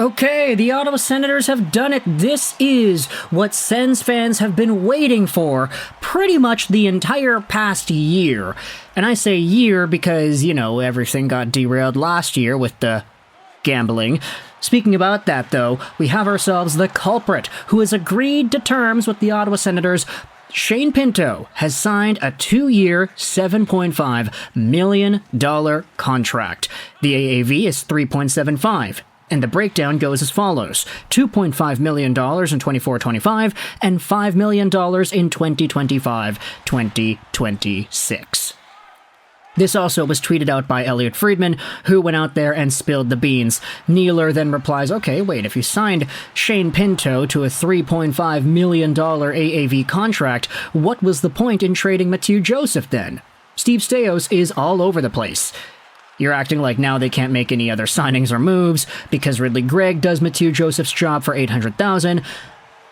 Okay, the Ottawa Senators have done it. This is what Sens fans have been waiting for pretty much the entire past year. And I say year because, everything got derailed last year with the gambling. Speaking about that, though, we have ourselves the culprit who has agreed to terms with the Ottawa Senators. Shane Pinto has signed a 2-year, $7.5 million contract. The AAV is 3.75. And the breakdown goes as follows: $2.5 million in 24-25 and $5 million in 2025-2026. This also was tweeted out by Elliot Friedman, who went out there and spilled the beans. Neeler then replies, okay, wait, if you signed Shane Pinto to a $3.5 million AAV contract, what was the point in trading Mathieu Joseph then? Steve Staios is all over the place. You're acting like now they can't make any other signings or moves because Ridley Gregg does Mathieu Joseph's job for $800,000.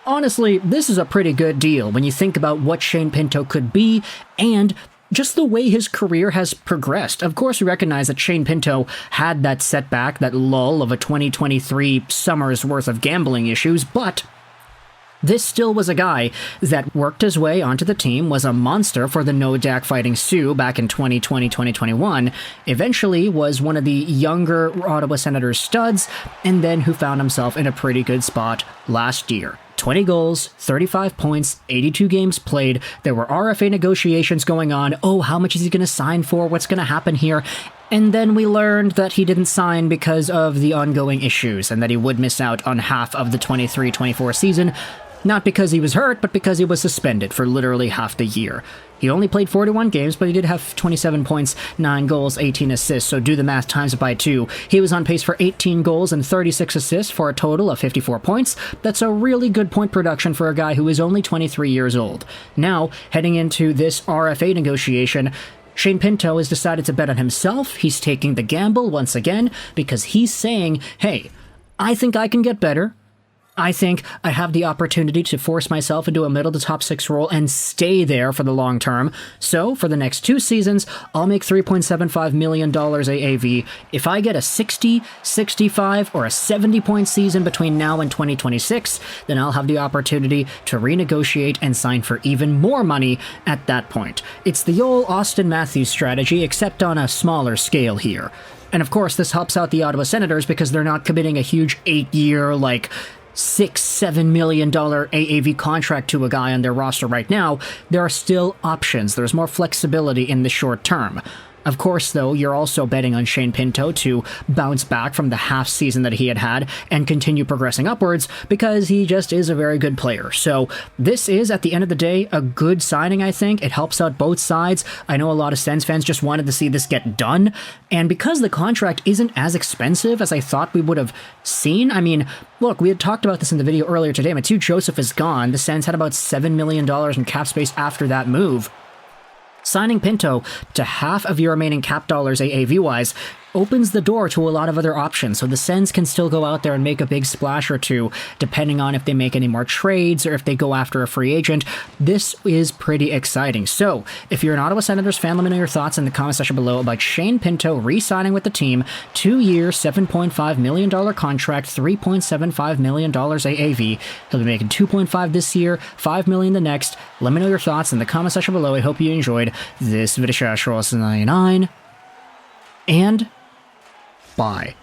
Honestly, this is a pretty good deal when you think about what Shane Pinto could be and just the way his career has progressed. Of course, we recognize that Shane Pinto had that setback, that lull of a 2023 summer's worth of gambling issues, but this still was a guy that worked his way onto the team, was a monster for the No Dak Fighting Sioux back in 2020-2021, eventually was one of the younger Ottawa Senators studs, and then who found himself in a pretty good spot last year. 20 goals, 35 points, 82 games played. There were RFA negotiations going on. Oh, how much is he going to sign for? What's going to happen here? And then we learned that he didn't sign because of the ongoing issues and that he would miss out on half of the 23-24 season. Not because he was hurt, but because he was suspended for literally half the year. He only played 41 games, but he did have 27 points, 9 goals, 18 assists, so do the math times it by 2. He was on pace for 18 goals and 36 assists for a total of 54 points. That's a really good point production for a guy who is only 23 years old. Now, heading into this RFA negotiation, Shane Pinto has decided to bet on himself. He's taking the gamble once again because he's saying, hey, I think I can get better. I think I have the opportunity to force myself into a middle to top 6 role and stay there for the long term. So, for the next 2 seasons, I'll make $3.75 million AAV. If I get a 60, 65, or a 70-point season between now and 2026, then I'll have the opportunity to renegotiate and sign for even more money at that point. It's the old Austin Matthews strategy, except on a smaller scale here. And of course, this helps out the Ottawa Senators because they're not committing a huge 8-year, $6-7 million AAV contract to a guy on their roster right now. There are still options. There's more flexibility in the short term. Of course, though, you're also betting on Shane Pinto to bounce back from the half season that he had and continue progressing upwards because he just is a very good player. So this is, at the end of the day, a good signing, I think. It helps out both sides. I know a lot of Sens fans just wanted to see this get done. And because the contract isn't as expensive as I thought we would have seen, look, we had talked about this in the video earlier today. Mathieu Joseph is gone. The Sens had about $7 million in cap space after that move. Signing Pinto to half of your remaining cap dollars AAV-wise opens the door to a lot of other options, so the Sens can still go out there and make a big splash or two, depending on if they make any more trades or if they go after a free agent. This is pretty exciting. So, if you're an Ottawa Senators fan, let me know your thoughts in the comment section below about Shane Pinto re-signing with the team, 2-year, $7.5 million contract, $3.75 million AAV. He'll be making $2.5 this year, $5 million the next. Let me know your thoughts in the comment section below. I hope you enjoyed this video. 99 and bye.